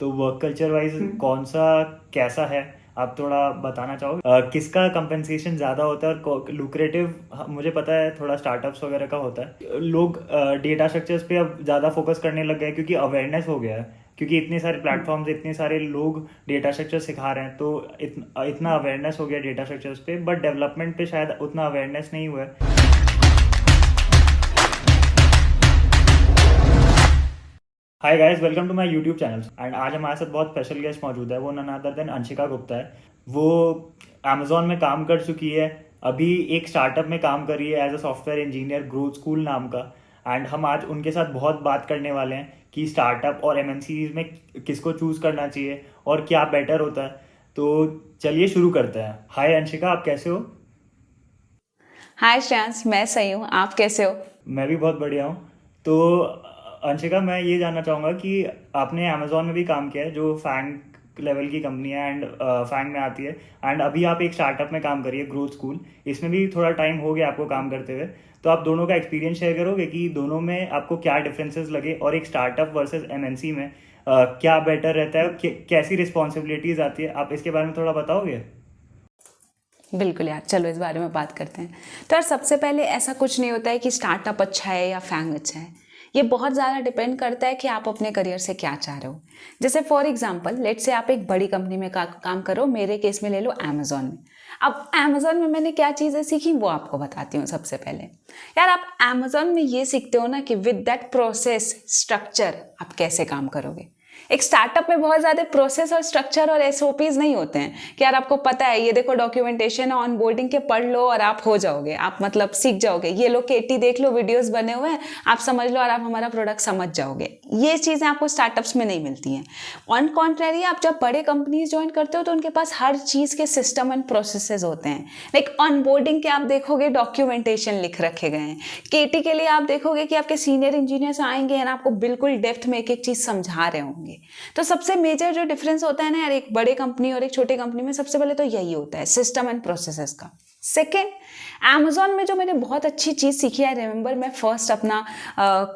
तो work culture wise कौन सा कैसा है, आप थोड़ा बताना चाहोगे? किसका कंपनसेशन ज़्यादा होता है और लुक्रेटिव? मुझे पता है थोड़ा स्टार्टअप्स वगैरह का होता है, लोग डेटा स्ट्रक्चर्स पे अब ज़्यादा फोकस करने लग गए क्योंकि अवेयरनेस हो गया है, क्योंकि इतने सारे प्लेटफॉर्म्स, इतने सारे लोग डेटा स्ट्रक्चर सिखा रहे हैं, तो इतना अवेयरनेस हो गया डेटा स्ट्रक्चर्स पे, बट डेवलपमेंट पे शायद उतना अवेयरनेस नहीं हुआ है। Hi guys, welcome to my YouTube channel. And आज हमारे साथ बहुत स्पेशल गेस्ट मौजूद है, वो none other than Anshika Gupta है। वो अमेजोन में काम कर चुकी है, अभी एक स्टार्टअप में काम कर रही है as a software engineer, growth school नाम का। एंड हम आज उनके साथ बहुत बात करने वाले हैं कि स्टार्टअप और एमएनसीज में किसको चूज करना चाहिए और क्या बेटर होता है। तो चलिए शुरू करते हैं। हाय अंशिका, आप कैसे हो? हाय श्रेयांश, मैं सही हूँ। आप कैसे हो? मैं भी बहुत बढ़िया हूँ। तो अंशिका, मैं ये जानना चाहूँगा कि आपने अमेजोन में भी काम किया है, जो फैंग लेवल की कंपनी है एंड फैंग में आती है, एंड अभी आप एक स्टार्टअप में काम करिए, ग्रोथ स्कूल। इसमें भी थोड़ा टाइम हो गया आपको काम करते हुए, तो आप दोनों का एक्सपीरियंस शेयर करोगे कि दोनों में आपको क्या डिफरेंसेस लगे, और एक स्टार्टअप वर्सेस एमएनसी में क्या बेटर रहता है, कैसी रिस्पॉन्सिबिलिटीज आती है, आप इसके बारे में थोड़ा बताओगे? बिल्कुल यार, चलो इस बारे में बात करते हैं। तो यार, सबसे पहले ऐसा कुछ नहीं होता है कि स्टार्टअप अच्छा है या फैंग अच्छा है। ये बहुत ज़्यादा डिपेंड करता है कि आप अपने करियर से क्या चाह रहे हो। जैसे फॉर एग्जांपल, लेट्स से आप एक बड़ी कंपनी में काम करो। मेरे केस में ले लो अमेजोन में। अब अमेजोन में मैंने क्या चीज़ें सीखी वो आपको बताती हूँ। सबसे पहले यार, आप अमेजोन में ये सीखते हो ना कि विद दैट प्रोसेस स्ट्रक्चर आप कैसे काम करोगे। एक स्टार्टअप में बहुत ज़्यादा प्रोसेस और स्ट्रक्चर और एसओपीज नहीं होते हैं कि यार आपको पता है ये देखो डॉक्यूमेंटेशन ऑन बोर्डिंग के पढ़ लो और आप हो जाओगे, आप मतलब सीख जाओगे। ये लो केटी देख लो, वीडियोस बने हुए हैं, आप समझ लो और आप हमारा प्रोडक्ट समझ जाओगे। ये चीज़ें आपको स्टार्टअप्स में नहीं मिलती हैं। ऑन कॉन्ट्रेरी, आप जब बड़े कंपनीज ज्वाइन करते हो तो उनके पास हर चीज़ के सिस्टम एंड प्रोसेसेस होते हैं। लाइक ऑन बोर्डिंग के आप देखोगे डॉक्यूमेंटेशन लिख रखे गए हैं। केटी के लिए आप देखोगे कि आपके सीनियर इंजीनियर्स आएंगे और आपको बिल्कुल डेप्थ में एक एक चीज़ समझा रहे होंगे। तो सबसे मेजर जो डिफरेंस होता है ना यार, एक बड़े कंपनी और एक छोटे कंपनी में, सबसे पहले तो यही होता है सिस्टम एंड प्रोसेसेस का। सेकेंड, अमेजोन में जो मैंने बहुत अच्छी चीज़ सीखी है, रिमेंबर मैं फर्स्ट अपना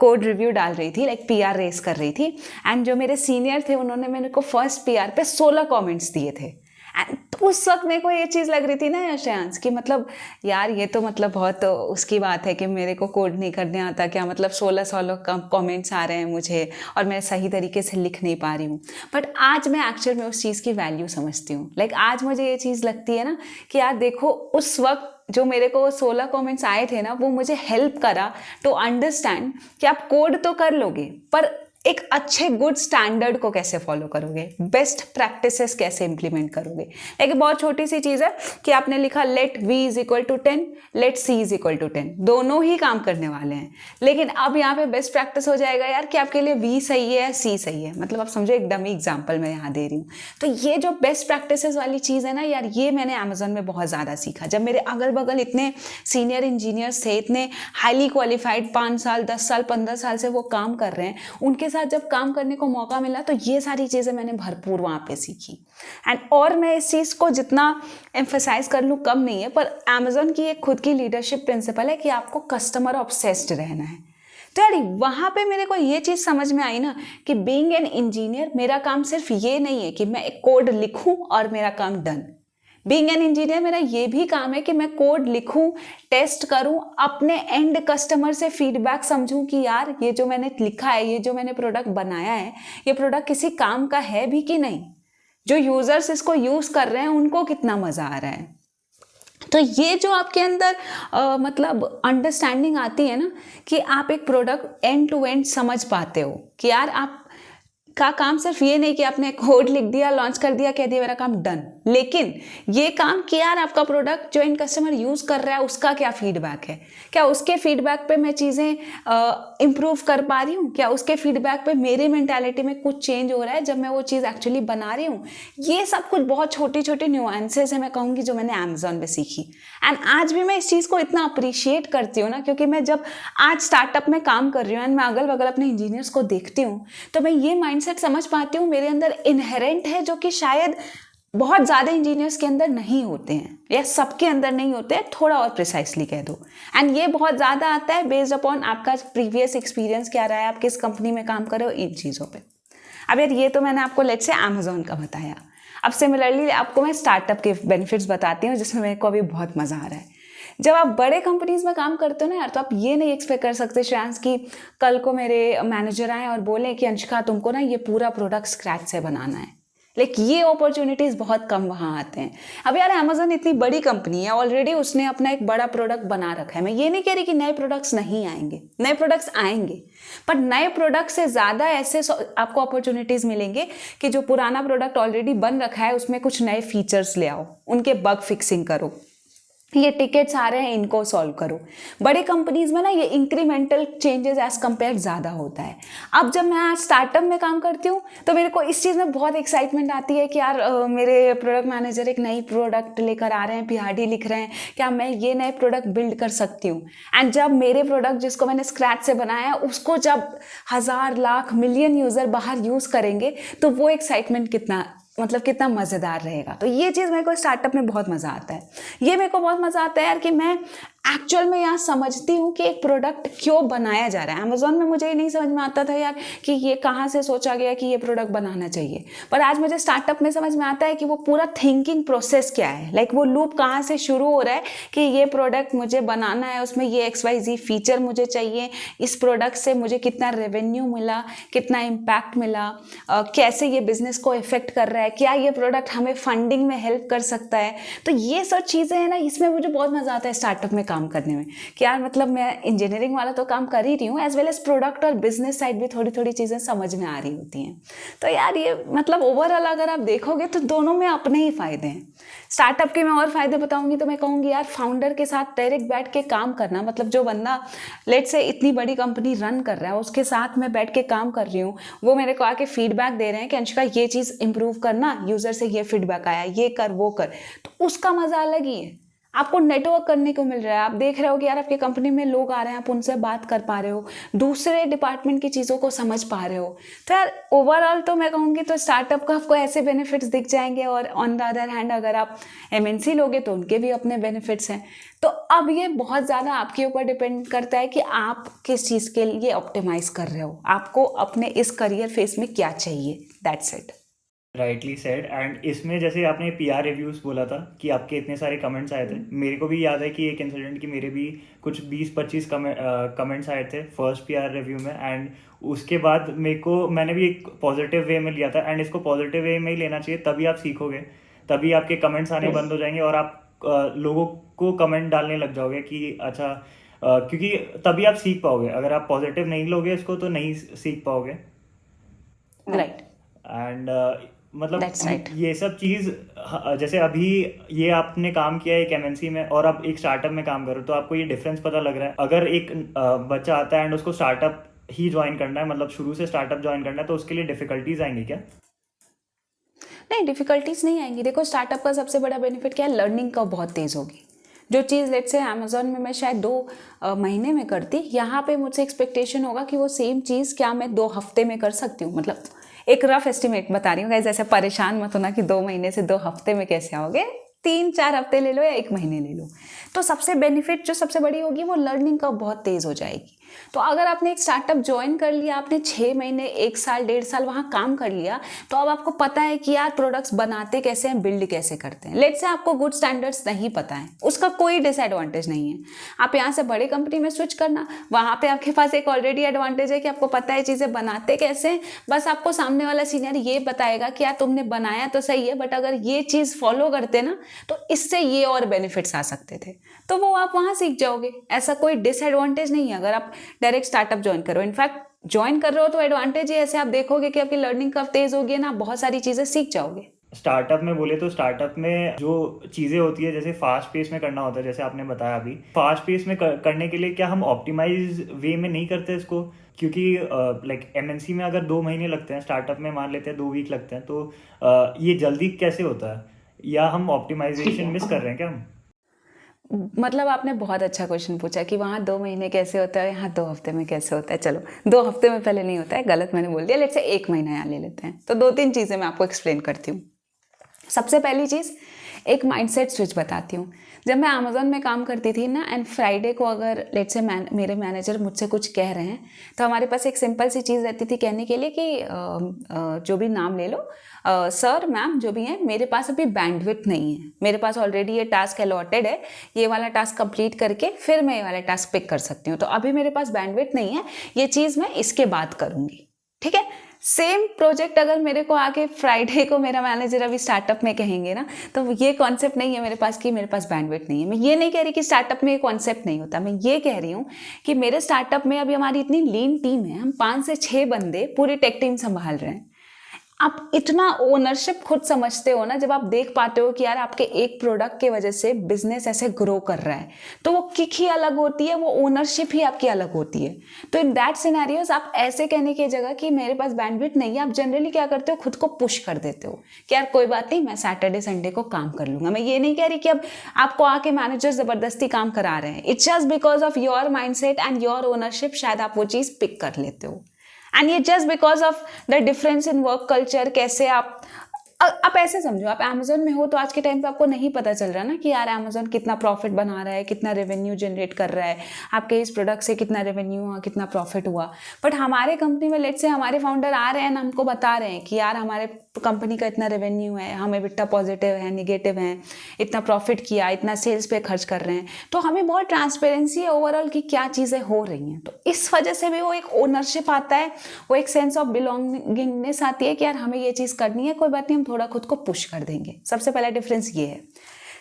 कोड रिव्यू डाल रही थी, लाइक पीआर रेस कर रही थी, एंड जो मेरे सीनियर थे उन्होंने मेरे को फर्स्ट पीआर पे 16 कमेंट्स दिए थे। एंड तो उस वक्त मेरे को ये चीज़ लग रही थी ना यशांश कि मतलब यार ये तो मतलब बहुत उसकी बात है कि मेरे को कोड नहीं करने आता क्या, मतलब 16 कमेंट्स आ रहे हैं मुझे और मैं सही तरीके से लिख नहीं पा रही हूँ। बट आज मैं एक्चुअल में उस चीज़ की वैल्यू समझती हूँ। लाइक आज मुझे ये चीज़ लगती है ना कि यार देखो, उस वक्त जो मेरे को 16 कमेंट्स आए थे ना, वो मुझे हेल्प करा टू अंडरस्टैंड कि आप कोड तो कर लोगे, पर एक अच्छे गुड स्टैंडर्ड को कैसे फॉलो करोगे, बेस्ट प्रैक्टिसेस कैसे इंप्लीमेंट करोगे। एक बहुत छोटी सी चीज़ है कि आपने लिखा let v is equal to 10, let c is equal to 10, दोनों ही काम करने वाले हैं। लेकिन अब यहाँ पे बेस्ट प्रैक्टिस हो जाएगा यार कि आपके लिए v सही है c सही है। मतलब आप समझो, एक डमी एग्जाम्पल मैं यहाँ दे रही हूँ। तो ये जो बेस्ट प्रैक्टिसेस वाली चीज़ है ना यार, ये मैंने अमेजोन में बहुत ज़्यादा सीखा। जब मेरे अगल बगल इतने सीनियर इंजीनियर्स थे, इतने हाईली क्वालिफाइड, 5 साल 10 साल 15 साल से वो काम कर रहे हैं, उनके साथ जब काम करने को मौका मिला तो ये सारी चीज़ें मैंने भरपूर वहाँ पे सीखी। एंड और मैं इस चीज़ को जितना एम्फेसाइज कर लूँ कम नहीं है, पर अमेजोन की एक खुद की लीडरशिप प्रिंसिपल है कि आपको कस्टमर ऑब्सेस्ड रहना है। तो यार वहाँ पे मेरे को ये चीज़ समझ में आई ना कि बीइंग एन इंजीनियर मेरा काम सिर्फ ये नहीं है कि मैं एक कोड लिखूँ और मेरा काम डन। बीइंग एन इंजीनियर मेरा ये भी काम है कि मैं कोड लिखूं, टेस्ट करूं, अपने एंड कस्टमर से फीडबैक समझूं कि यार ये जो मैंने लिखा है, ये जो मैंने प्रोडक्ट बनाया है, ये प्रोडक्ट किसी काम का है भी कि नहीं, जो यूजर्स इसको यूज कर रहे हैं उनको कितना मजा आ रहा है। तो ये जो आपके अंदर मतलब अंडरस्टैंडिंग आती है ना कि आप एक प्रोडक्ट एंड टू एंड समझ पाते हो कि यार आप का काम सिर्फ ये नहीं कि आपने कोड लिख दिया, लॉन्च कर दिया, कह दिया मेरा काम डन, लेकिन ये काम कि यार आपका प्रोडक्ट जो इन कस्टमर यूज कर रहा है उसका क्या फीडबैक है, क्या उसके फीडबैक पे मैं चीज़ें इम्प्रूव कर पा रही हूँ, क्या उसके फीडबैक पे मेरी मेंटालिटी में कुछ चेंज हो रहा है जब मैं वो चीज़ एक्चुअली बना रही हूँ। ये सब कुछ बहुत छोटी छोटी न्यूएंसेस है, मैं कहूँगी, जो मैंने अमेजोन पे सीखी। एंड आज भी मैं इस चीज़ को इतना अप्रिशिएट करती हूँ ना, क्योंकि मैं जब आज स्टार्टअप में काम कर रही हूँ एंड मैं अगल बगल अपने इंजीनियर्स को देखती हूँ तो मैं ये माइंडसेट समझ पाती हूँ मेरे अंदर इनहेरेंट है, जो कि शायद बहुत ज़्यादा इंजीनियर्स के अंदर नहीं होते हैं, या सबके अंदर नहीं होते हैं, थोड़ा और प्रिसाइसली कह दो। एंड ये बहुत ज़्यादा आता है बेस्ड अपॉन आपका प्रीवियस एक्सपीरियंस क्या रहा है, आप किस कंपनी में काम कर रहे हो, इन चीज़ों पे। अब यार ये तो मैंने आपको लेट्स से अमेजोन का बताया। अब सिमिलरली आपको मैं स्टार्टअप के बेनिफिट्स बताती हूँ जिसमें मेरे को अभी बहुत मज़ा आ रहा है। जब आप बड़े कंपनीज में काम करते हो ना यार, तो आप ये नहीं एक्सपेक्ट कर सकते श्रेयांश कि कल को मेरे मैनेजर आए और बोले कि अंशिका तुमको ना ये पूरा प्रोडक्ट स्क्रैच से बनाना है। ये अपॉर्चुनिटीज़ बहुत कम वहाँ आते हैं। अब यार अमेजोन इतनी बड़ी कंपनी है, ऑलरेडी उसने अपना एक बड़ा प्रोडक्ट बना रखा है। मैं ये नहीं कह रही कि नए प्रोडक्ट्स नहीं आएंगे, नए प्रोडक्ट्स आएंगे, पर नए प्रोडक्ट से ज़्यादा ऐसे आपको अपॉर्चुनिटीज़ मिलेंगे कि जो पुराना प्रोडक्ट ऑलरेडी बन रखा है उसमें कुछ नए फीचर्स ले आओ, उनके बग फिक्सिंग करो, ये टिकट्स आ रहे हैं इनको सॉल्व करो। बड़े कंपनीज में ना ये इंक्रीमेंटल चेंजेस एज कंपेयर ज़्यादा होता है। अब जब मैं आज स्टार्टअप में काम करती हूँ तो मेरे को इस चीज़ में बहुत एक्साइटमेंट आती है कि यार मेरे प्रोडक्ट मैनेजर एक नई प्रोडक्ट लेकर आ रहे हैं, पीआरडी लिख रहे हैं, क्या मैं ये नए प्रोडक्ट बिल्ड कर सकती हूँ। एंड जब मेरे प्रोडक्ट जिसको मैंने स्क्रैच से बनाया है उसको जब 1000 लाख मिलियन यूज़र बाहर यूज़ करेंगे तो वो एक्साइटमेंट कितना मज़ेदार रहेगा। तो ये चीज़ मेरे को स्टार्टअप में बहुत मज़ा आता है। ये मेरे को बहुत मज़ा आता है यार कि मैं एक्चुअल में यहाँ समझती हूँ कि एक प्रोडक्ट क्यों बनाया जा रहा है। अमेजोन में मुझे ये नहीं समझ में आता था यार कि ये कहाँ से सोचा गया कि ये प्रोडक्ट बनाना चाहिए, पर आज मुझे स्टार्टअप में समझ में आता है कि वो पूरा थिंकिंग प्रोसेस क्या है। वो लूप कहाँ से शुरू हो रहा है कि ये प्रोडक्ट मुझे बनाना है, उसमें ये XYZ फीचर मुझे चाहिए, इस प्रोडक्ट से मुझे कितना रेवेन्यू मिला, कितना इम्पैक्ट मिला, कैसे ये बिजनेस को इफेक्ट कर रहा है, क्या ये प्रोडक्ट हमें फंडिंग में हेल्प कर सकता है। तो ये सब चीज़ें हैं ना, इसमें मुझे बहुत मज़ा आता है स्टार्टअप में काम करने में कि यार मैं इंजीनियरिंग वाला तो काम कर ही रही हूँ, एज वेल एज प्रोडक्ट और बिजनेस साइड भी थोड़ी थोड़ी चीज़ें समझ में आ रही होती हैं। तो यार ये ओवरऑल अगर आप देखोगे तो दोनों में अपने ही फ़ायदे हैं। स्टार्टअप के मैं और फ़ायदे बताऊंगी तो मैं कहूँगी यार फाउंडर के साथ डायरेक्ट बैठ के काम करना, जो बंदा लेट्स से इतनी बड़ी कंपनी रन कर रहा है उसके साथ मैं बैठ के काम कर रही हूँ, वो मेरे को आके फीडबैक दे रहे हैं कि अंशिका ये चीज़ इंप्रूव करना, यूज़र से ये फीडबैक आया, ये कर वो कर, तो उसका मज़ा अलग ही है। आपको नेटवर्क करने को मिल रहा है, आप देख रहे हो कि यार आपकी कंपनी में लोग आ रहे हैं, आप उनसे बात कर पा रहे हो, दूसरे डिपार्टमेंट की चीज़ों को समझ पा रहे हो। तो यार ओवरऑल तो मैं कहूँगी तो स्टार्टअप का आपको ऐसे बेनिफिट्स दिख जाएंगे, और ऑन द अदर हैंड अगर आप MNC लोगे तो उनके भी अपने बेनिफिट्स हैं। तो अब ये बहुत ज़्यादा आपके ऊपर डिपेंड करता है कि आप किस चीज़ के लिए ऑप्टिमाइज़ कर रहे हो, आपको अपने इस करियर फेस में क्या चाहिए, that's it. Rightly said. And इसमें जैसे आपने PR रिव्यूज़ बोला था कि आपके इतने सारे कमेंट्स आए थे, मेरे को भी याद है कि एक इंसिडेंट की मेरे भी कुछ 20-25 कमेंट्स आए थे फर्स्ट PR रिव्यू में। एंड उसके बाद मैंने भी एक पॉजिटिव वे में लिया था, एंड इसको पॉजिटिव वे में ही लेना चाहिए, तभी आप सीखोगे, तभी आपके कमेंट्स आने बंद हो जाएंगे और आप लोगों को कमेंट डालने लग जाओगे कि अच्छा, क्योंकि तभी आप सीख पाओगे। अगर आप पॉजिटिव नहीं लोगे इसको तो नहीं सीख पाओगे। राइट। And right. ये सब चीज़ जैसे अभी ये आपने काम किया है एक MNC में और अब एक स्टार्टअप में काम करो, तो आपको ये डिफरेंस पता लग रहा है। अगर एक बच्चा आता है एंड उसको स्टार्टअप ही ज्वाइन करना है, शुरू से स्टार्टअप ज्वाइन करना है, तो उसके लिए डिफिकल्टीज आएंगी क्या? नहीं, डिफिकल्टीज नहीं आएंगी। देखो स्टार्टअप का सबसे बड़ा बेनिफिट क्या है, लर्निंग का बहुत तेज़ होगी। जो चीज़ लेट्स से अमेजोन में मैं शायद 2 महीने में करती, यहाँ पे मुझसे एक्सपेक्टेशन होगा कि वो सेम चीज़ क्या मैं 2 हफ्ते में कर सकती हूँ। एक रफ एस्टिमेट बता रही हूँ गाइस, ऐसे परेशान मत होना कि 2 महीने से 2 हफ्ते में कैसे आओगे, 3-4 हफ्ते ले लो या 1 महीने ले लो। तो सबसे बेनिफिट जो सबसे बड़ी होगी वो लर्निंग का बहुत तेज़ हो जाएगी। तो अगर आपने एक स्टार्टअप ज्वाइन कर लिया, आपने 6 महीने, 1 साल, 1.5 साल वहाँ काम कर लिया, तो अब आपको पता है कि यार प्रोडक्ट्स बनाते कैसे हैं, बिल्ड कैसे करते हैं। लेट्स से आपको गुड स्टैंडर्ड्स नहीं पता है, उसका कोई डिसएडवांटेज नहीं है। आप यहाँ से बड़े कंपनी में स्विच करना, वहाँ पे आपके पास एक ऑलरेडी एडवांटेज है कि आपको पता है चीज़ें बनाते कैसे हैं, बस आपको सामने वाला सीनियर ये बताएगा कि यार तुमने बनाया तो सही है, बट अगर ये चीज़ फॉलो करते ना तो इससे ये और बेनिफिट्स आ सकते थे, तो वो आप वहाँ सीख जाओगे। ऐसा कोई डिसएडवांटेज नहीं है अगर आप डायरेक्ट स्टार्टअप ज्वाइन करो। इनफैक्ट ज्वाइन कर रहे हो तो एडवांटेज ही ऐसे आप देखोगे कि आपकी लर्निंग कर्व तेज होगी ना, बहुत सारी चीज़ें सीख जाओगे। स्टार्टअप में बोले तो स्टार्टअप में जो चीज़ें होती है जैसे फास्ट पेस में करना होता है, जैसे आपने बताया अभी फास्ट पेस में करने के लिए क्या हम ऑप्टिमाइज वे में नहीं करते इसको? क्योंकि MNC में अगर 2 महीने लगते हैं, स्टार्टअप में मान लेते हैं 2 वीक लगते हैं, तो ये जल्दी कैसे होता है, या हम ऑप्टिमाइजेशन मिस कर रहे हैं क्या हम? आपने बहुत अच्छा क्वेश्चन पूछा कि वहाँ 2 महीने कैसे होता है, यहाँ 2 हफ्ते में कैसे होता है। चलो 2 हफ्ते में पहले नहीं होता है, गलत मैंने बोल दिया, लेट्स से 1 महीना यहाँ ले लेते हैं। तो 2-3 चीज़ें मैं आपको एक्सप्लेन करती हूँ। सबसे पहली चीज़, एक माइंडसेट स्विच बताती हूँ। जब मैं अमेज़ॉन में काम करती थी ना, एंड फ्राइडे को अगर लेट से मेरे मैनेजर मुझसे कुछ कह रहे हैं, तो हमारे पास एक सिंपल सी चीज़ रहती थी कहने के लिए कि जो भी नाम ले लो, सर मैम जो भी है, मेरे पास अभी बैंडविड्थ नहीं है, मेरे पास ऑलरेडी ये टास्क अलॉटेड है, ये वाला टास्क कंप्लीट करके फिर मैं ये वाला टास्क पिक कर सकती हूँ, तो अभी मेरे पास बैंडविड्थ नहीं है, ये चीज़ मैं इसके बाद करूँगी। ठीक है, सेम प्रोजेक्ट अगर मेरे को आके फ्राइडे को मेरा मैनेजर अभी स्टार्टअप में कहेंगे ना, तो ये कॉन्सेप्ट नहीं है मेरे पास कि मेरे पास बैंडविड्थ नहीं है। मैं ये नहीं कह रही कि स्टार्टअप में ये कॉन्सेप्ट नहीं होता, मैं ये कह रही हूँ कि मेरे स्टार्टअप में अभी हमारी इतनी लीन टीम है, हम 5 से 6 बंदे पूरी टेक टीम संभाल रहे हैं। आप इतना ओनरशिप खुद समझते हो ना, जब आप देख पाते हो कि यार आपके एक प्रोडक्ट के वजह से बिजनेस ऐसे ग्रो कर रहा है, तो वो किक ही अलग होती है, वो ओनरशिप ही आपकी अलग होती है। तो इन दैट सिनेरियोस आप ऐसे कहने की जगह कि मेरे पास बैंडविड्थ नहीं है, आप जनरली क्या करते हो, खुद को पुश कर देते हो कि यार कोई बात नहीं, मैं सैटरडे संडे को काम कर लूंगा। मैं ये नहीं कह रही कि अब आपको आके मैनेजर जबरदस्ती काम करा रहे हैं, it's just because of your mindset and your ownership, शायद आप वो चीज़ पिक कर लेते हो। एंड ये just because of the difference in work culture. कैसे आप ऐसे समझो, आप अमेजोन में हो तो आज के टाइम पे आपको नहीं पता चल रहा ना कि यार अमेजोन कितना प्रॉफिट बना रहा है, कितना रेवेन्यू जनरेट कर रहा है, आपके इस प्रोडक्ट से कितना रेवेन्यू हुआ, कितना प्रॉफिट हुआ। बट हमारे कंपनी में लेट से हमारे फाउंडर आ रहे हैं ना, हमको बता रहे हैं कि यार हमारे कंपनी का इतना रेवेन्यू है, हमें बिट्टा पॉजिटिव है, निगेटिव है, इतना प्रॉफिट किया, इतना सेल्स पे खर्च कर रहे हैं, तो हमें बहुत ट्रांसपेरेंसी है ओवरऑल कि क्या चीज़ें हो रही हैं। तो इस वजह से भी वो एक ओनरशिप आता है, वो एक सेंस ऑफ बिलोंगिंगनेस आती है कि यार हमें ये चीज़ करनी है, कोई बात नहीं, हम थोड़ा खुद को पुश कर देंगे। सबसे पहला डिफरेंस ये है।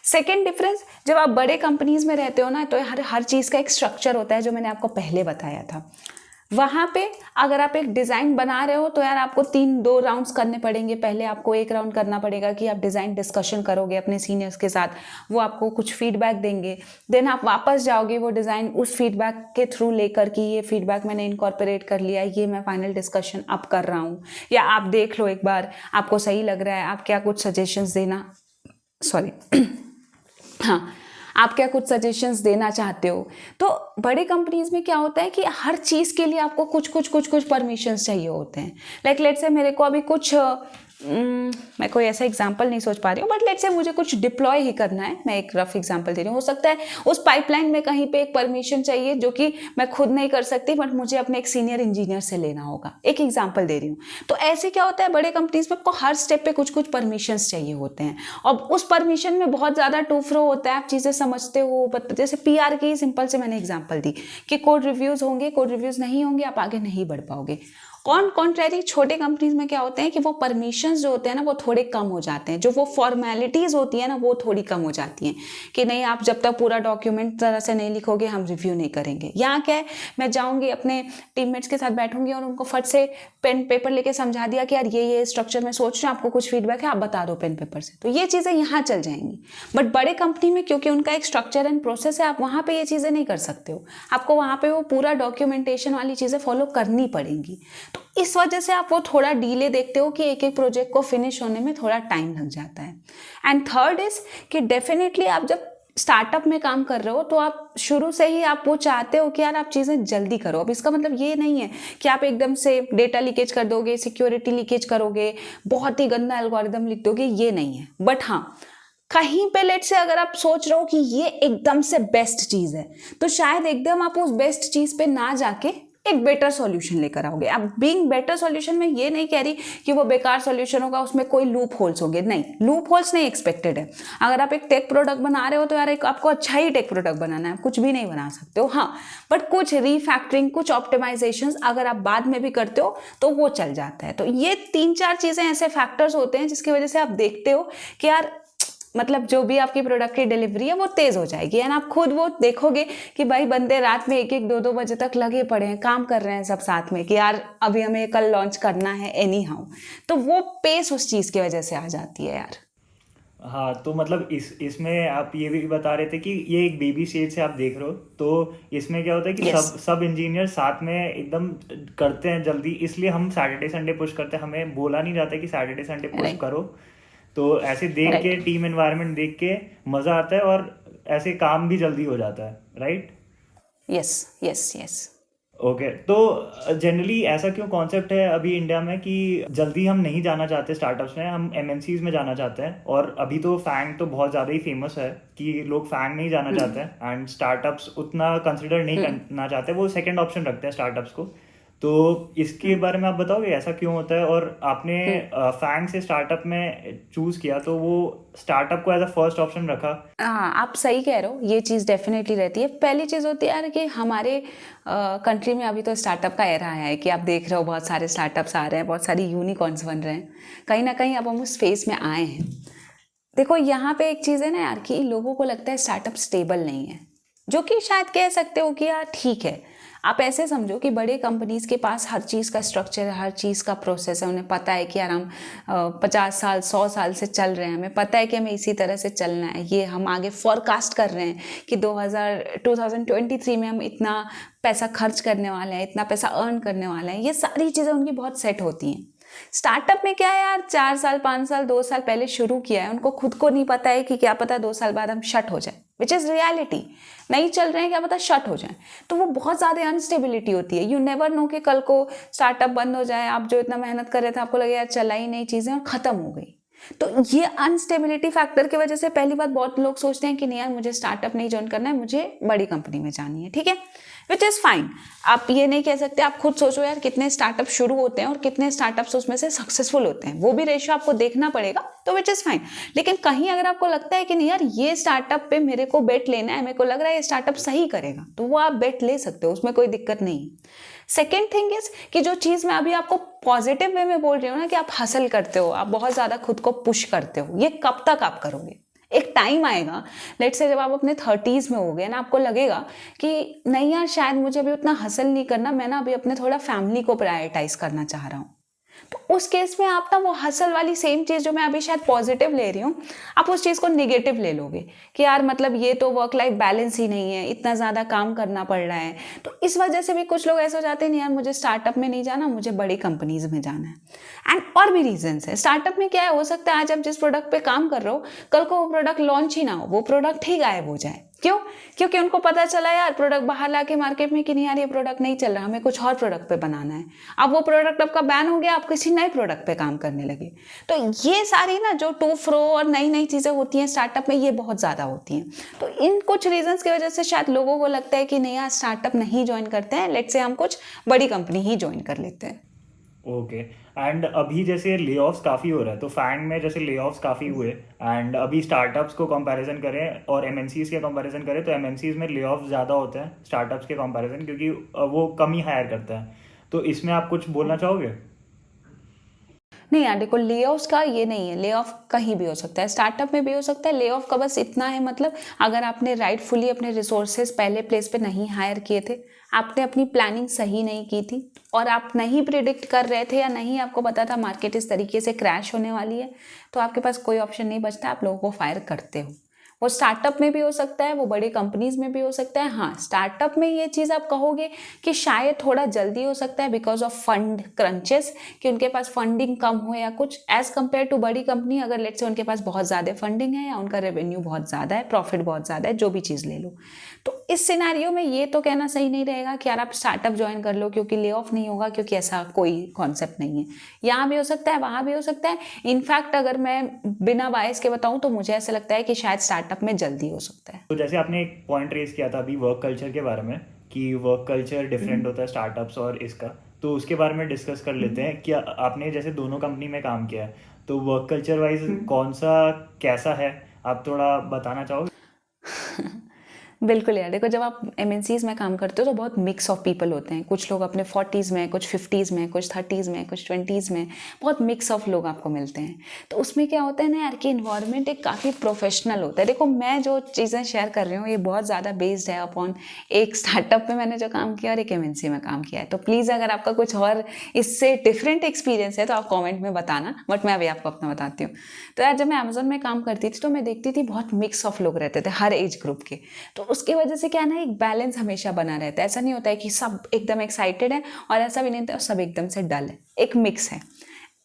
सेकेंड डिफरेंस, जब आप बड़े कंपनीज में रहते हो ना, तो हर चीज़ का एक स्ट्रक्चर होता है, जो मैंने आपको पहले बताया था। वहाँ पे अगर आप एक डिज़ाइन बना रहे हो तो यार आपको 2 राउंड्स करने पड़ेंगे। पहले आपको एक राउंड करना पड़ेगा कि आप डिज़ाइन डिस्कशन करोगे अपने सीनियर्स के साथ, वो आपको कुछ फीडबैक देंगे, देन आप वापस जाओगे वो डिज़ाइन उस फीडबैक के थ्रू लेकर कि ये फीडबैक मैंने इनकॉर्पोरेट कर लिया, ये मैं फाइनल डिस्कशन अब कर रहा हूँ, या आप देख लो एक बार, आपको सही लग रहा है, आप क्या कुछ सजेशंस देना हाँ, आप क्या कुछ सजेशंस देना चाहते हो। तो बड़े कंपनीज में क्या होता है कि हर चीज़ के लिए आपको कुछ परमिशंस चाहिए होते हैं। लाइक लेट्स से मेरे को अभी कुछ मैं कोई ऐसा एग्जांपल नहीं सोच पा रही हूँ, बट लेट्स से मुझे कुछ डिप्लॉय ही करना है, मैं एक रफ एग्जांपल दे रही हूँ। हो सकता है उस पाइपलाइन में कहीं पे एक परमिशन चाहिए जो कि मैं खुद नहीं कर सकती, बट मुझे अपने एक सीनियर इंजीनियर से लेना होगा। एक एग्जांपल दे रही हूँ। तो ऐसे क्या होता है, बड़े कंपनीज में आपको हर स्टेप पे कुछ परमिशंस चाहिए होते हैं, और उस परमिशन में बहुत ज़्यादा टू फ्रो होता है। आप चीज़ें समझते हो, जैसे PR की सिंपल से मैंने एग्जाम्पल दी कि कोड रिव्यूज़ होंगे, कोड रिव्यूज़ नहीं होंगे, आप आगे नहीं बढ़ पाओगे। कॉन्ट्रेरी छोटे कंपनीज में क्या होते हैं कि वो परमिशंस जो होते हैं ना, वो थोड़े कम हो जाते हैं, जो वो फॉर्मेलिटीज़ होती है ना, वो थोड़ी कम हो जाती हैं कि नहीं, आप जब तक पूरा डॉक्यूमेंट तरह से नहीं लिखोगे हम रिव्यू नहीं करेंगे। यहाँ क्या है, मैं जाऊँगी अपने टीममेट्स के साथ बैठूंगी और उनको फट से पेन पेपर लेके समझा दिया कि यार ये स्ट्रक्चर में सोच रहे हैं, आपको कुछ फीडबैक है, आप बता दो पेन पेपर से, तो ये चीज़ें यहाँ चल जाएंगी। बट बड़े कंपनी में क्योंकि उनका एक स्ट्रक्चर एंड प्रोसेस है, आप वहाँ पे ये चीज़ें नहीं कर सकते हो, आपको वहाँ पे वो पूरा डॉक्यूमेंटेशन वाली चीज़ें फॉलो करनी पड़ेंगी। तो इस वजह से आप वो थोड़ा डीले देखते हो कि एक प्रोजेक्ट को फिनिश होने में थोड़ा टाइम लग जाता है। एंड थर्ड इज कि डेफिनेटली आप जब स्टार्टअप में काम कर रहे हो तो आप शुरू से ही आप वो चाहते हो कि यार आप चीज़ें जल्दी करो। अब इसका मतलब ये नहीं है कि आप एकदम से डेटा लीकेज कर दोगे, सिक्योरिटी लीकेज करोगे, बहुत ही गंदा एल्गोरिदम लिख दोगे, ये नहीं है। बट हाँ, कहीं पे लेट से अगर आप सोच रहे हो कि ये एकदम से बेस्ट चीज़ है, तो शायद एकदम आप उस बेस्ट चीज़ पे ना जाके एक बेटर सॉल्यूशन लेकर आओगे। अब बीइंग बेटर सॉल्यूशन में ये नहीं कह रही कि वो बेकार सॉल्यूशन होगा, उसमें कोई लूप होल्स होंगे, नहीं, लूप होल्स नहीं एक्सपेक्टेड है। अगर आप एक टेक प्रोडक्ट बना रहे हो तो यार एक आपको अच्छा ही टेक प्रोडक्ट बनाना है, कुछ भी नहीं बना सकते हो। हाँ, बट कुछ रीफैक्टरिंग, कुछ ऑप्टिमाइजेशंस अगर आप बाद में भी करते हो तो वो चल जाता है। तो ये 3-4 चीज़ें ऐसे फैक्टर्स होते हैं जिसकी वजह से आप देखते हो कि यार मतलब जो भी आपकी प्रोडक्ट की डिलीवरी है वो तेज़ हो जाएगी। एंड आप खुद वो देखोगे कि भाई बंदे रात में 1-1, 2-2 बजे तक लगे पड़े हैं, काम कर रहे हैं सब साथ में कि यार अभी हमें कल लॉन्च करना है एनी हाउ। तो वो पेस उस चीज़ की वजह से आ जाती है यार। हाँ, तो मतलब इसमें आप ये भी बता रहे थे कि ये एक बेबी स्टेज से आप देख रहे हो, तो इसमें क्या होता है कि Yes. सब इंजीनियर साथ में एकदम करते हैं जल्दी, इसलिए हम सैटरडे संडे पुश करते हैं। हमें बोला नहीं जाता कि सैटरडे संडे पुश Right. करो। तो ऐसे देख के, टीम एनवायरनमेंट देख के मज़ा आता है और ऐसे काम भी जल्दी हो जाता है, right? Yes yes yes. Okay, तो जनरली ऐसा क्यों कॉन्सेप्ट है अभी इंडिया में कि जल्दी हम नहीं जाना चाहते स्टार्टअप्स में, हम एमएनसीज में जाना चाहते हैं। और अभी तो फैंग तो बहुत ज़्यादा ही फेमस है कि लोग फैंग नहीं जाना चाहते हैं एंड स्टार्टअप्स उतना कंसिडर नहीं करना चाहते, वो सेकंड ऑप्शन रखते हैं स्टार्टअप्स को। तो इसके बारे में आप बताओगे ऐसा क्यों होता है? और आपने फैंग से स्टार्टअप में चूज किया तो वो स्टार्टअप को एज अ फर्स्ट ऑप्शन रखा। हाँ, आप सही कह रहे हो, ये चीज़ डेफिनेटली रहती है। पहली चीज़ होती है यार कि हमारे कंट्री में अभी तो स्टार्टअप का एरा आया है कि आप देख रहे हो बहुत सारे स्टार्टअप्स आ रहे हैं, बहुत सारी यूनिकॉर्न्स बन रहे हैं, कहीं ना कहीं अब हम उस फेज में आए हैं। देखो यहाँ पे एक चीज़ है ना यार कि लोगों को लगता है स्टार्टअप स्टेबल नहीं है, जो कि शायद कह सकते हो कि यार ठीक है। आप ऐसे समझो कि बड़े कंपनीज के पास हर चीज़ का स्ट्रक्चर है, हर चीज़ का प्रोसेस है, उन्हें पता है कि यार हम 50 साल 100 साल से चल रहे हैं, हमें पता है कि हमें इसी तरह से चलना है, ये हम आगे फॉरकास्ट कर रहे हैं कि 2023 में हम इतना पैसा खर्च करने वाले हैं, इतना पैसा अर्न करने वाले हैं। ये सारी चीज़ें उनकी बहुत सेट होती हैं। स्टार्टअप में क्या है यार, 4 साल 5 साल 2 साल पहले शुरू किया है, उनको खुद को नहीं पता है कि क्या पता 2 साल बाद हम शट हो जाए, विच इज़ रियलिटी। नहीं चल रहे हैं, क्या पता शट हो जाए। तो वो बहुत ज़्यादा अनस्टेबिलिटी होती है। यू नेवर नो कि कल को स्टार्टअप बंद हो जाए, आप जो इतना मेहनत कर रहे थे आपको लगे यार चला ही नहीं चीज़ें और ख़त्म हो गई। तो ये अनस्टेबिलिटी फैक्टर की वजह से पहली बात बहुत लोग सोचते हैं कि नहीं यार मुझे स्टार्टअप नहीं ज्वाइन करना है, मुझे बड़ी कंपनी में जानी है, ठीक है, विच इज़ फाइन। आप ये नहीं कह सकते, आप खुद सोचो यार कितने स्टार्टअप शुरू होते हैं और कितने स्टार्टअप्स उसमें से सक्सेसफुल होते हैं, वो भी रेशियो आपको देखना पड़ेगा, तो विच इज़ फाइन। लेकिन कहीं अगर आपको लगता है कि नहीं यार ये स्टार्टअप पे मेरे को बेट लेना है, मेरे को लग रहा है ये स्टार्टअप सही करेगा, तो वो आप बेट ले सकते हो, उसमें कोई दिक्कत नहीं। सेकेंड थिंग इज कि जो चीज़ मैं अभी आपको पॉजिटिव वे में बोल रही हूँ ना कि आप हसल करते हो, आप बहुत ज़्यादा खुद को पुश करते हो, ये कब तक आप करोगे? एक टाइम आएगा, लेट्स से जब आप अपने 30s में होगे ना, आपको लगेगा कि नहीं यार शायद मुझे अभी उतना हसल नहीं करना, मैं ना अभी अपने थोड़ा फैमिली को प्रायोरिटाइज करना चाह रहा हूँ। तो उस केस में आप ना वो हसल वाली सेम चीज़ जो मैं अभी शायद पॉजिटिव ले रही हूँ, आप उस चीज़ को निगेटिव ले लोगे कि यार मतलब ये तो वर्क लाइफ बैलेंस ही नहीं है, इतना ज़्यादा काम करना पड़ रहा है। तो इस वजह से भी कुछ लोग ऐसे हो जाते हैं नहीं यार मुझे स्टार्टअप में नहीं जाना, मुझे बड़ी कंपनीज में जाना है। एंड और भी रीजंस है। स्टार्टअप में क्या है, हो सकता है आज आप जिस प्रोडक्ट पे काम कर रहे हो कल को वो प्रोडक्ट लॉन्च ही ना हो, वो प्रोडक्ट ही गायब हो जाए। क्यों? क्योंकि उनको पता चला यार प्रोडक्ट बाहर लाके मार्केट में कि नहीं यार ये प्रोडक्ट नहीं चल रहा, हमें कुछ और प्रोडक्ट पे बनाना है। अब वो प्रोडक्ट आपका बैन हो गया, आप किसी नए प्रोडक्ट पे काम करने लगे। तो ये सारी ना जो टू फ्रो और नई नई चीज़ें होती हैं स्टार्टअप में, ये बहुत ज़्यादा होती हैं। तो इन कुछ रीजंस की वजह से शायद लोगों को लगता है कि नहीं यार स्टार्टअप नहीं ज्वाइन करते हैं, लेट्स से हम कुछ बड़ी कंपनी ही ज्वाइन कर लेते हैं। ओके, एंड अभी जैसे ले ऑफ्स काफ़ी हो रहा है, तो फैंग में जैसे ले ऑफ्स काफ़ी हुए एंड अभी स्टार्टअप्स को कंपैरिजन करें और एमएनसीज के कंपैरिजन करें तो एमएनसीज में ले ऑफ्स ज़्यादा होते हैं स्टार्टअप्स के कंपैरिजन, क्योंकि वो कम ही हायर करता है। तो इसमें आप कुछ बोलना चाहोगे? नहीं यार देखो, ले ऑफ्स का ये नहीं है, ले ऑफ कहीं भी हो सकता है, स्टार्टअप में भी हो सकता है। ले ऑफ का बस इतना है मतलब अगर आपने राइटफुली अपने रिसोर्सेज पहले प्लेस पे नहीं हायर किए थे, आपने अपनी प्लानिंग सही नहीं की थी और आप नहीं प्रिडिक्ट कर रहे थे या नहीं आपको पता था मार्केट इस तरीके से क्रैश होने वाली है, तो आपके पास कोई ऑप्शन नहीं बचता, आप लोगों को फायर करते हो। वो स्टार्टअप में भी हो सकता है, वो बड़ी कंपनीज में भी हो सकता है। हाँ, स्टार्टअप में ये चीज़ आप कहोगे कि शायद थोड़ा जल्दी हो सकता है बिकॉज ऑफ फंड क्रंचेस, कि उनके पास फंडिंग कम हो या कुछ, एज कम्पेयर टू बड़ी कंपनी। अगर लेट्स से उनके पास बहुत ज़्यादा फंडिंग है या उनका रेवेन्यू बहुत ज़्यादा है, प्रॉफिट बहुत ज़्यादा है, जो भी चीज़ ले लो, तो इस सिनेरियो में ये तो कहना सही नहीं रहेगा कि यार आप स्टार्टअप ज्वाइन कर लो क्योंकि ले ऑफ नहीं होगा, क्योंकि ऐसा कोई कॉन्सेप्ट नहीं है। यहाँ भी हो सकता है, वहाँ भी हो सकता है। इनफैक्ट अगर मैं बिना बायस के बताऊँ तो मुझे ऐसा लगता है कि शायद स्टार्टअप में जल्दी हो सकता है। तो जैसे आपने एक पॉइंट रेज किया था अभी वर्क कल्चर के बारे में कि वर्क कल्चर डिफरेंट होता है स्टार्टअप्स और इसका, तो उसके बारे में डिस्कस कर लेते हैं कि आपने जैसे दोनों कंपनी में काम किया है, तो वर्क कल्चर वाइज कौन सा कैसा है, आप थोड़ा बताना चाहोगे? बिल्कुल यार, देखो जब आप एमएनसीज में काम करते हो तो बहुत मिक्स ऑफ पीपल होते हैं। कुछ लोग अपने 40s में, कुछ 50s में, कुछ 30s में, कुछ 20s में, बहुत मिक्स ऑफ लोग आपको मिलते हैं। तो उसमें क्या होता है ना यार कि इन्वायरमेंट एक काफ़ी प्रोफेशनल होता है। देखो मैं जो चीज़ें शेयर कर रही हूँ ये बहुत ज़्यादा बेस्ड है अपॉन एक स्टार्टअप में मैंने जो काम किया और एक एमएनसी में काम किया है। तो प्लीज़ अगर आपका कुछ और इससे डिफरेंट एक्सपीरियंस है तो आप कॉमेंट में बताना, बट मैं अभी आपको अपना बताती हूँ। तो यार जब मैं अमेजोन में काम करती थी तो मैं देखती थी बहुत मिक्स ऑफ लोग रहते थे हर एज ग्रुप के। तो उसकी वजह से क्या है ना, एक बैलेंस हमेशा बना रहता है। ऐसा नहीं होता है कि सब एकदम एक्साइटेड है और ऐसा भी नहीं होता सब एकदम से डल है, एक मिक्स है।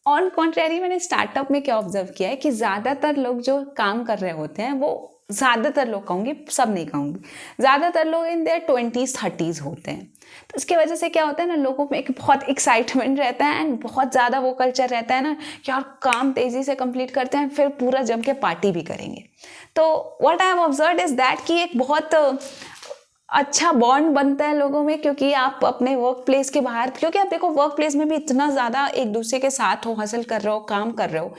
ऑन कॉन्ट्रेरी मैंने स्टार्टअप में क्या ऑब्जर्व किया है कि ज़्यादातर लोग जो काम कर रहे होते हैं वो ज़्यादातर लोग कहूँगी, सब नहीं कहूँगी, ज़्यादातर लोग इन देयर 20s 30s होते हैं। तो इसकी वजह से क्या होता है ना, लोगों में एक बहुत एक्साइटमेंट रहता है एंड बहुत ज़्यादा वो कल्चर रहता है ना कि यार काम तेज़ी से कंप्लीट करते हैं, फिर पूरा जम के पार्टी भी करेंगे। तो what I have observed is that कि एक बहुत अच्छा बॉन्ड बनता है लोगों में, क्योंकि आप अपने वर्क प्लेस के बाहर, क्योंकि आप देखो वर्क प्लेस में भी इतना ज़्यादा एक दूसरे के साथ हो, हासिल कर रहे हो, काम कर रहे हो,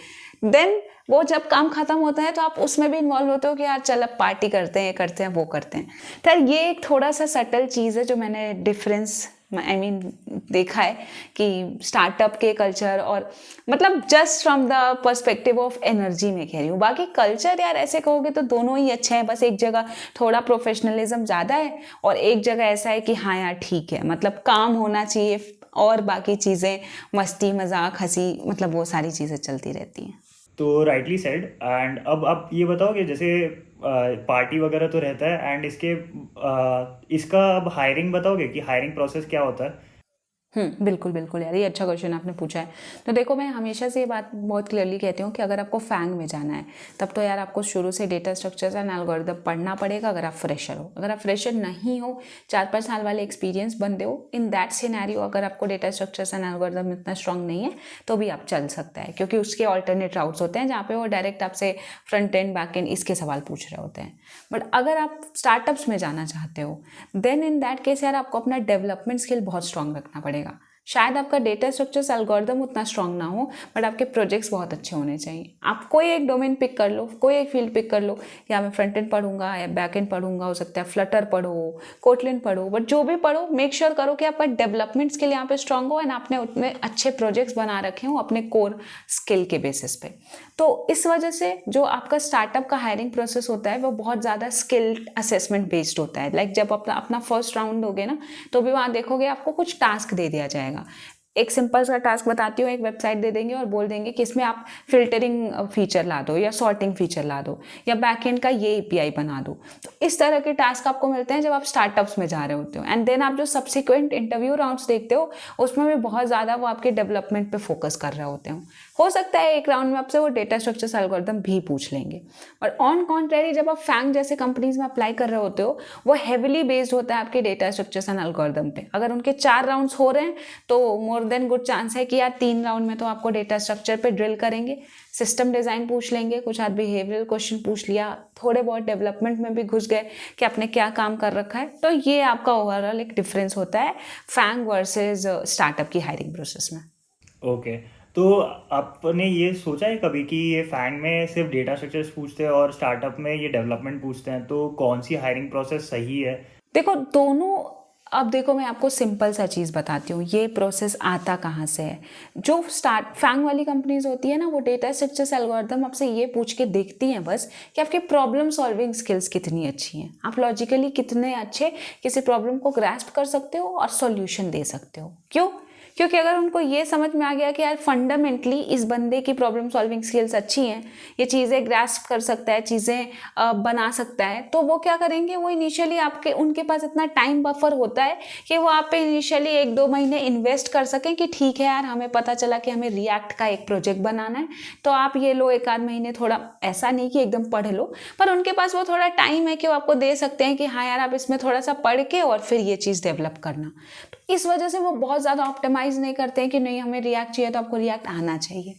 देन वो जब काम खत्म होता है तो आप उसमें भी इन्वॉल्व होते हो कि यार चल अब पार्टी करते हैं, करते हैं, वो करते हैं। तो ये एक थोड़ा सा सटल चीज़ है जो मैंने डिफरेंस देखा है कि स्टार्टअप के कल्चर और मतलब just from the perspective of energy में कह रही हूँ। बाकी कल्चर यार ऐसे कहोगे तो दोनों ही अच्छे हैं, बस एक जगह थोड़ा प्रोफेशनलिज्म ज़्यादा है और एक जगह ऐसा है कि हाँ यार ठीक है, मतलब काम होना चाहिए और बाकी चीज़ें मस्ती मजाक हंसी, मतलब वो सारी चीज़ें चलती रहती हैं। तो राइटली सेड। एंड अब आप ये बताओ कि जैसे पार्टी वगैरह तो रहता है एंड इसका अब हायरिंग बताओगे कि हायरिंग प्रोसेस क्या होता है? बिल्कुल बिल्कुल यार, ये अच्छा क्वेश्चन आपने पूछा है। तो देखो मैं हमेशा से ये बात बहुत क्लियरली कहती हूँ कि अगर आपको फैंग में जाना है तब तो यार आपको शुरू से डेटा स्ट्रक्चर्स एंड एल्गोरिथम पढ़ना पड़ेगा। अगर आप फ्रेशर हो, अगर आप फ्रेशर नहीं हो, 4-5 साल वाले एक्सपीरियंस बंदे हो, इन दैट सिनेरियो अगर आपको डेटा स्ट्रक्चर्स एंड एल्गोरिथम इतना स्ट्रॉन्ग नहीं है तो भी आप चल सकता है, क्योंकि उसके ऑल्टरनेट राउट्स होते हैं जहाँ पे वो डायरेक्ट आपसे फ्रंट एंड बैक एंड इसके सवाल पूछ रहे होते हैं। बट अगर आप स्टार्टअप्स में जाना चाहते हो देन इन दैट केस यार आपको अपना डेवलपमेंट स्किल बहुत स्ट्रॉन्ग रखना पड़ेगा। शायद आपका डेटा स्ट्रक्चर्स एल्गोरिथम उतना स्ट्रांग ना हो, बट आपके प्रोजेक्ट्स बहुत अच्छे होने चाहिए। आप कोई एक डोमेन पिक कर लो, कोई एक फील्ड पिक कर लो, या मैं फ्रंट एंड पढ़ूंगा या बैक एंड पढ़ूंगा, हो सकता है फ्लटर पढ़ो, कोटलिन पढ़ो, बट जो भी पढ़ो मेक श्योर करो कि आपका डेवलपमेंट स्किल यहाँ पे स्ट्रांग हो एंड आपने उतने अच्छे प्रोजेक्ट्स बना रखे हो अपने कोर स्किल के बेसिस पे। तो इस वजह से जो आपका स्टार्टअप का हायरिंग प्रोसेस होता है वो बहुत ज़्यादा स्किल असेसमेंट बेस्ड होता है। लाइक जब अपना फर्स्ट राउंड दोगे ना तो भी वहाँ देखोगे आपको कुछ टास्क दे दिया जाएगा। एक सिंपल सा टास्क बताती हूँ, एक वेबसाइट दे देंगे और बोल देंगे कि इसमें आप फिल्टरिंग फीचर ला दो या सॉर्टिंग फीचर ला दो या बैकएंड का ये एपीआई बना दो। तो इस तरह के टास्क आपको मिलते हैं जब आप स्टार्टअप्स में जा रहे होते हो। एंड देन आप जो सब्सिक्वेंट इंटरव्यू राउंड्स देखते हो उसमें भी बहुत ज़्यादा वो आपके डेवलपमेंट पे फोकस कर रहे होते हो सकता है एक राउंड में आपसे वो डेटा स्ट्रक्चर्स एल्गोरिथम भी पूछ लेंगे। और ऑन कॉन्ट्रेरी जब आप फैंग जैसे कंपनीज में अप्लाई कर रहे होते हो वो हेविली बेस्ड होता है आपके डेटा स्ट्रक्चर्स एंड एल्गोरिथम पे। अगर उनके 4 राउंड्स हो रहे हैं तो मोर देन गुड चांस है कि यार 3 राउंड में तो आपको डेटा स्ट्रक्चर पे ड्रिल करेंगे, सिस्टम डिज़ाइन पूछ लेंगे, कुछ आध बिहेवियरल क्वेश्चन पूछ लिया, थोड़े बहुत डेवलपमेंट में भी घुस गए कि आपने क्या काम कर रखा है। तो ये आपका ओवरऑल एक डिफरेंस होता है फैंग वर्सेस स्टार्टअप की हायरिंग प्रोसेस में। ओके, तो आपने ये सोचा है कभी कि ये फैंग में सिर्फ डेटा स्ट्रक्चर्स पूछते हैं और स्टार्टअप में ये डेवलपमेंट पूछते हैं, तो कौन सी हायरिंग प्रोसेस सही है? देखो दोनों, अब देखो मैं आपको सिंपल सा चीज़ बताती हूँ, ये प्रोसेस आता कहाँ से है। जो फैंग वाली कंपनीज होती है ना वो डेटा स्ट्रक्चर्स एल्गोरिथम आपसे ये पूछ के देखती हैं बस कि आपके प्रॉब्लम सॉल्विंग स्किल्स कितनी अच्छी हैं, आप लॉजिकली कितने अच्छे किसी प्रॉब्लम को ग्रास्प कर सकते हो और सॉल्यूशन दे सकते हो। क्यों? क्योंकि अगर उनको ये समझ में आ गया कि यार फंडामेंटली इस बंदे की प्रॉब्लम सॉल्विंग स्किल्स अच्छी हैं, ये चीज़ें ग्रास्प कर सकता है, चीज़ें बना सकता है, तो वो क्या करेंगे, वो इनिशियली आपके उनके पास इतना टाइम बफर होता है कि वो आप पे इनिशियली 1-2 महीने इन्वेस्ट कर सकें कि ठीक है यार हमें पता चला कि हमें रिएक्ट का एक प्रोजेक्ट बनाना है, तो आप ये लो 1-8 महीने, थोड़ा ऐसा नहीं कि एकदम पढ़ लो, पर उनके पास वो थोड़ा टाइम है कि वो आपको दे सकते हैं कि हाँ यार आप इसमें थोड़ा सा पढ़ के और फिर ये चीज़ डेवलप करना। तो इस वजह से वो बहुत ज़्यादा ऑप्टिमाइज नहीं करते हैं कि नहीं हमें रिएक्ट चाहिए तो आपको रिएक्ट आना चाहिए।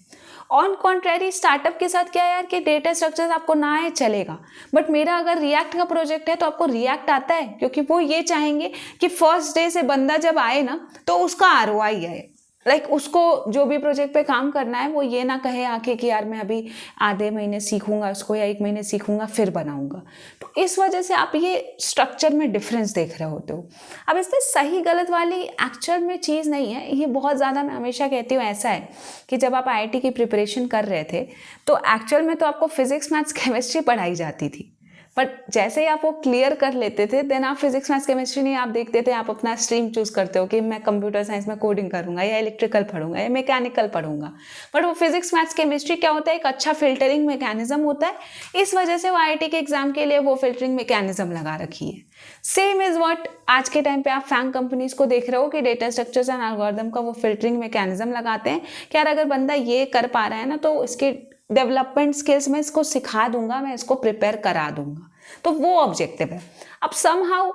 ऑन कॉन्ट्रेरी स्टार्टअप के साथ क्या है यार कि डेटा स्ट्रक्चर आपको ना आए चलेगा, बट मेरा अगर रिएक्ट का प्रोजेक्ट है तो आपको रिएक्ट आता है, क्योंकि वो ये चाहेंगे कि फर्स्ट डे से बंदा जब आए ना तो उसका आरओआई आए। लाइक उसको जो भी प्रोजेक्ट पे काम करना है वो ये ना कहे आके कि यार मैं अभी आधे महीने सीखूंगा उसको या 1 महीने सीखूंगा फिर बनाऊंगा। तो इस वजह से आप ये स्ट्रक्चर में डिफरेंस देख रहे होते हो। अब इसमें सही गलत वाली एक्चुअल में चीज़ नहीं है, ये बहुत ज़्यादा मैं हमेशा कहती हूँ ऐसा है कि जब आप आईआईटी की प्रिपरेशन कर रहे थे तो एक्चुअल में तो आपको फिजिक्स मैथ्स केमिस्ट्री पढ़ाई जाती थी, बट जैसे ही आप वो क्लियर कर लेते थे देन आप फिजिक्स मैथ्स केमिस्ट्री नहीं आप देखते थे, आप अपना स्ट्रीम चूज करते हो कि मैं कंप्यूटर साइंस में कोडिंग करूंगा या इलेक्ट्रिकल पढ़ूंगा या मैकेनिकल पढ़ूंगा। बट वो फिजिक्स मैथ्स केमिस्ट्री क्या होता है, एक अच्छा फिल्टरिंग मैकेनिज्म होता है, इस वजह से वो आईआईटी के एग्जाम के लिए वो फिल्टरिंग मैकेनिज्म लगा रखी है। सेम इज व्हाट आज के टाइम पे आप फैंग कंपनीज को देख रहे हो कि डेटा स्ट्रक्चर्स एंड एल्गोरिथम का वो फिल्टरिंग मैकेनिज्म लगाते हैं कि यार अगर बंदा ये कर पा रहा है ना तो इसके डेवलपमेंट स्किल्स में इसको सिखा दूंगा, मैं इसको प्रिपेयर करा दूंगा, तो वो ऑब्जेक्टिव है। अब समहाउ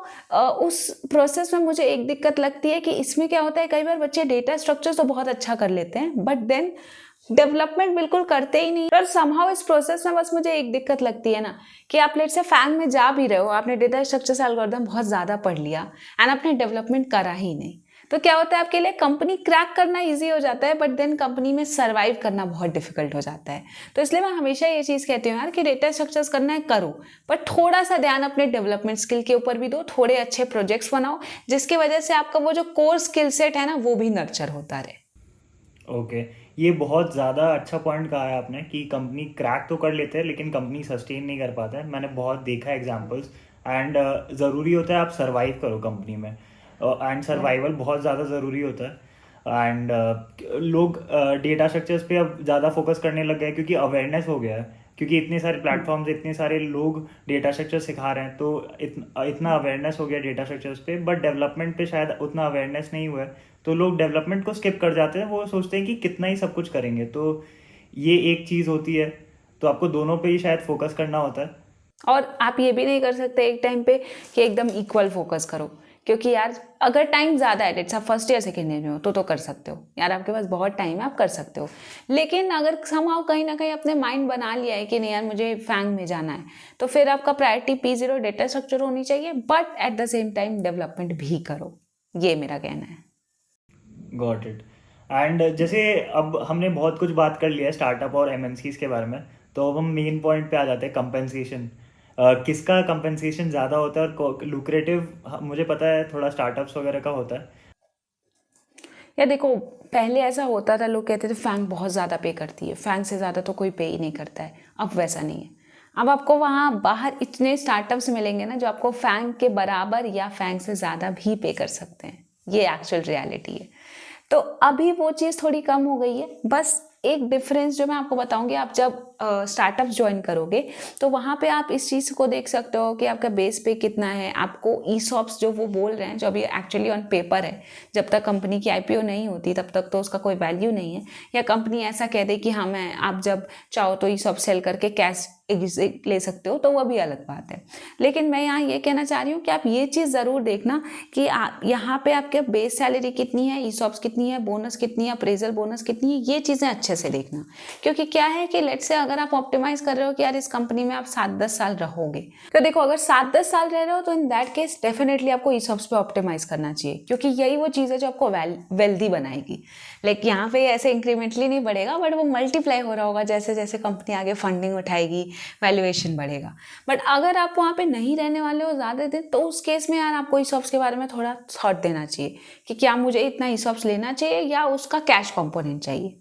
उस प्रोसेस में मुझे एक दिक्कत लगती है कि इसमें क्या होता है, कई बार बच्चे डेटा स्ट्रक्चर तो बहुत अच्छा कर लेते हैं बट देन डेवलपमेंट बिल्कुल करते ही नहीं। और समहाउ इस प्रोसेस में बस मुझे एक दिक्कत लगती है ना कि आप लेट से फैंग में जा भी रहे हो, आपने डेटा स्ट्रक्चर से एल्गोरिथम बहुत ज़्यादा पढ़ लिया एंड आपने डेवलपमेंट करा ही नहीं, तो क्या होता है आपके लिए कंपनी क्रैक करना इजी हो जाता है बट देन कंपनी में सर्वाइव करना बहुत डिफिकल्ट हो जाता है। तो इसलिए मैं हमेशा ये चीज़ कहती हूँ यार कि डेटा स्ट्रक्चर्स करना है करो, पर थोड़ा सा ध्यान अपने डेवलपमेंट स्किल के ऊपर भी दो, थोड़े अच्छे प्रोजेक्ट्स बनाओ जिसकी वजह से आपका वो जो कोर स्किल सेट है ना वो भी नर्चर होता रहे। ओके, ये बहुत ज़्यादा अच्छा पॉइंट कहा है आपने कि कंपनी क्रैक तो कर लेते हैं लेकिन कंपनी सस्टेन नहीं कर पाता है। मैंने बहुत देखा है एग्जांपल्स। एंड ज़रूरी होता है आप सर्वाइव करो कंपनी में, एंड सर्वाइवल बहुत ज़्यादा ज़रूरी होता है। एंड लोग डेटा स्ट्रक्चर्स पे अब ज़्यादा फोकस करने लग गए क्योंकि अवेयरनेस हो गया है, क्योंकि इतने सारे प्लेटफॉर्म्स, इतने सारे लोग डेटा स्ट्रक्चर सिखा रहे हैं, तो इतना अवेयरनेस हो गया डेटा स्ट्रक्चर्स पे, बट डेवलपमेंट पे शायद उतना अवेयरनेस नहीं हुआ है। तो लोग डेवलपमेंट को स्किप कर जाते हैं, वो सोचते हैं कि कितना ही सब कुछ करेंगे। तो ये एक चीज़ होती है, तो आपको दोनों पे ही शायद फोकस करना होता है। और आप ये भी नहीं कर सकते एक टाइम पे कि एकदम इक्वल फोकस करो, क्योंकि यार अगर टाइम ज़्यादा है, जैसे आप फर्स्ट ईयर सेकेंड ईयर में हो तो कर सकते हो यार, आपके पास बहुत टाइम है, आप कर सकते हो। लेकिन अगर समहाउ कहीं ना कहीं अपने माइंड बना लिया है कि नहीं यार मुझे फैंग में जाना है, तो फिर आपका प्रायोरिटी P0 डेटा स्ट्रक्चर होनी चाहिए, but at the same time development भी करो, ये मेरा कहना है। Got it. एंड जैसे अब हमने बहुत कुछ बात कर लिया है स्टार्टअप और एमएनसीज के बारे में, तो अब हम मेन पॉइंट पे आ जाते हैं, कंपेंसेशन। किसका कंपेंसेशन ज़्यादा होता है और लुक्रेटिव? मुझे पता है थोड़ा स्टार्टअप्स वगैरह का होता है। या देखो, पहले ऐसा होता था, लोग कहते थे फैंग बहुत ज़्यादा पे करती है, फैंग से ज़्यादा तो कोई पे ही नहीं करता है। अब वैसा नहीं है, अब आपको वहाँ बाहर इतने स्टार्टअप्स मिलेंगे ना जो आपको फैंग के बराबर या फैंग से ज़्यादा भी पे कर सकते हैं, ये एक्चुअल रियलिटी है। तो अभी वो चीज़ थोड़ी कम हो गई है। बस एक डिफरेंस जो मैं आपको बताऊंगी, आप जब स्टार्टअप ज्वाइन करोगे तो वहाँ पे आप इस चीज़ को देख सकते हो कि आपका बेस पे कितना है, आपको ईसॉप्स जो वो बोल रहे हैं, जो अभी एक्चुअली ऑन पेपर है, जब तक कंपनी की IPO नहीं होती तब तक तो उसका कोई वैल्यू नहीं है। या कंपनी ऐसा कह दे कि हाँ मैं, आप जब चाहो तो ईसॉप सेल करके कैश एग्जिट ले सकते हो, तो वह भी अलग बात है। लेकिन मैं यहाँ ये कहना चाह रही हूँ कि आप ये चीज़ ज़रूर देखना कि यहाँ पे आपके बेस सैलरी कितनी है, ईसॉप्स कितनी है, बोनस कितनी है, अप्रेजल बोनस कितनी है, ये चीज़ें अच्छे से देखना। क्योंकि क्या है कि लेट से अगर आप ऑप्टिमाइज कर रहे हो कि यार इस कंपनी में आप 7-10 साल रहोगे, तो देखो अगर 7-10 साल रह रहे हो तो इन दैट केस डेफिनेटली आपको ईसॉप्स पे ऑप्टिमाइज करना चाहिए, क्योंकि यही वो चीज़ है जो आपको वेल्दी बनाएगी। लाइक यहाँ पे ऐसे इंक्रीमेंटली नहीं बढ़ेगा, बट वो मल्टीप्लाई हो रहा होगा जैसे जैसे कंपनी आगे फंडिंग उठाएगी, वैल्यूएशन बढ़ेगा। बट अगर आप वहाँ पे नहीं रहने वाले हो ज़्यादा दिन, तो उस केस में यार आपको ईसॉप्स के बारे में थोड़ा थॉट देना चाहिए कि क्या मुझे इतना ईसॉप्स लेना चाहिए या उसका कैश कंपोनेंट चाहिए।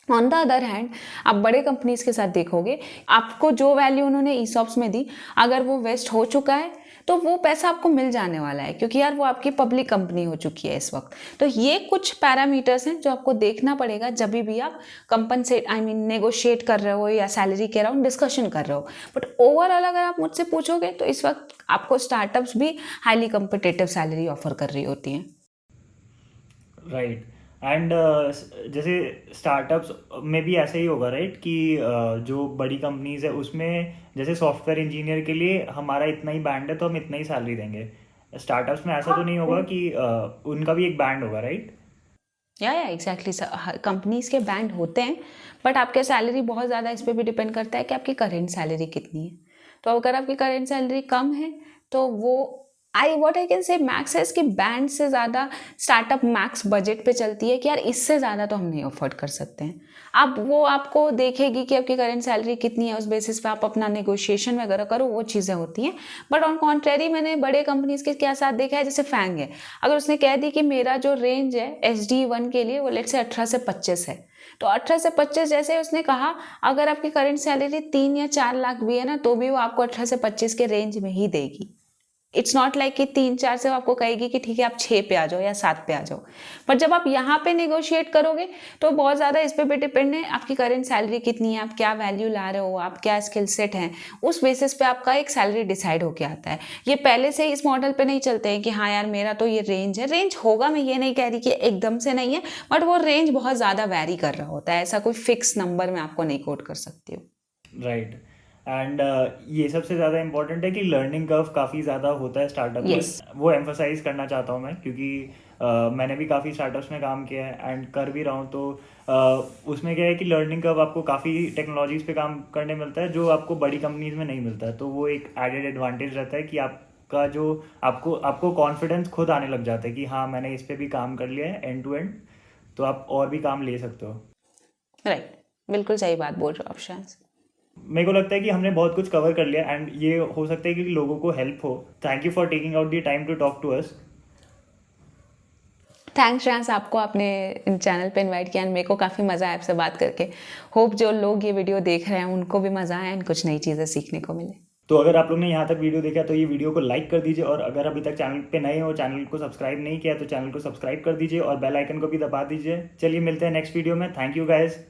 ऑन द अदर हैंड, आप बड़े कंपनीज के साथ देखोगे, आपको जो वैल्यू उन्होंने ईसॉप्स में दी, अगर वो वेस्ट हो चुका है तो वो पैसा आपको मिल जाने वाला है, क्योंकि यार वो आपकी पब्लिक कंपनी हो चुकी है इस वक्त। तो ये कुछ पैरामीटर्स हैं जो आपको देखना पड़ेगा जब भी आप कंपनसेट नेगोशिएट कर रहे हो या सैलरी के अराउंड डिस्कशन कर रहे हो। बट ओवरऑल अगर आप मुझसे पूछोगे तो इस वक्त आपको स्टार्टअप्स भी हाईली कम्पिटिटिव सैलरी ऑफर कर रही होती हैं। राइट। एंड जैसे स्टार्टअप्स में भी ऐसा ही होगा, राइट, कि जो बड़ी कंपनीज है उसमें जैसे सॉफ्टवेयर इंजीनियर के लिए हमारा इतना ही बैंड है तो हम इतना ही सैलरी देंगे। स्टार्टअप्स में ऐसा तो नहीं होगा कि उनका भी एक बैंड होगा, राइट? या एग्जैक्टली, कंपनीज के बैंड होते हैं, बट आपके सैलरी बहुत ज़्यादा इस पर भी डिपेंड करता है कि आपकी करेंट सैलरी कितनी है। तो अगर आपकी करेंट सैलरी कम है तो वो what I can say max है इसकी बैंड से ज़्यादा स्टार्टअप मैक्स बजट पे चलती है कि यार इससे ज़्यादा तो हम नहीं अफोर्ड कर सकते हैं। अब वो आपको देखेगी कि आपकी करेंट सैलरी कितनी है, उस बेसिस पे आप अपना नेगोशिएशन वगैरह करो, वो चीज़ें होती हैं। बट ऑन कॉन्ट्रेरी मैंने बड़े कंपनीज के क्या साथ देखा है, जैसे फैंग है, अगर उसने कह दी कि मेरा जो रेंज है SD1 के लिए वो लेट से 18 से 25 है, तो 18 से 25 जैसे उसने कहा, अगर आपकी करंट सैलरी 3 या 4 लाख भी है ना, तो भी वो आपको 18 से 25 के रेंज में ही देगी। इट्स नॉट लाइक कि 3-4 से वो आपको कहेगी कि ठीक है आप 6 पे आ जाओ या 7 पे आ जाओ। पर जब आप यहाँ पे नेगोशिएट करोगे तो बहुत ज़्यादा इस पे भी डिपेंड है आपकी करंट सैलरी कितनी है, आप क्या वैल्यू ला रहे हो, आप क्या स्किल सेट हैं, उस बेसिस पे आपका एक सैलरी डिसाइड होके आता है। ये पहले से इस मॉडल पे नहीं चलते हैं कि हाँ यार मेरा तो ये रेंज है। रेंज होगा, मैं ये नहीं कह रही कि एकदम से नहीं है, बट वो रेंज बहुत ज़्यादा वैरी कर रहा होता है। ऐसा कोई फिक्स नंबर मैं आपको नहीं कोट कर सकती हूँ। राइट। एंड ये सबसे ज़्यादा इम्पोर्टेंट है कि लर्निंग कर्व काफ़ी ज़्यादा होता है स्टार्टअप में। Yes. वो एम्फोसाइज करना चाहता हूँ मैं, क्योंकि मैंने भी काफ़ी स्टार्टअप्स में काम किया है एंड कर भी रहा हूँ। तो उसमें क्या है कि लर्निंग कर्व आपको काफ़ी टेक्नोलॉजीज पे काम करने मिलता है जो आपको बड़ी कंपनीज में नहीं मिलता है। तो वो एक एडेड एडवांटेज रहता है कि आपका जो आपको कॉन्फिडेंस खुद आने लग जाता है कि हाँ मैंने इस पे भी काम कर लिया है एंड टू एंड, तो आप और भी काम ले सकते हो। राइट, बिल्कुल सही बात बोल रहे हो आप श्रेयांश। मेरे को लगता है कि हमने बहुत कुछ कवर कर लिया एंड ये हो सकता है कि लोगों को हेल्प हो। Thank you for taking out the time to talk to us. Thanks Shreyansh, आपको आपने इन चैनल पे इनवाइट किया एंड मेरे को काफ़ी मज़ा आया आपसे बात करके। होप जो लोग ये वीडियो देख रहे हैं उनको भी मज़ा आए एंड कुछ नई चीज़ें सीखने को मिले। तो अगर आप लोग ने यहाँ तक वीडियो देखा तो ये वीडियो को लाइक कर दीजिए, और अगर अभी तक चैनल पे नए हो, चैनल को सब्सक्राइब नहीं किया तो चैनल को सब्सक्राइब कर दीजिए और बेल आइकन को भी दबा दीजिए। चलिए मिलते हैं नेक्स्ट वीडियो में। Thank you guys.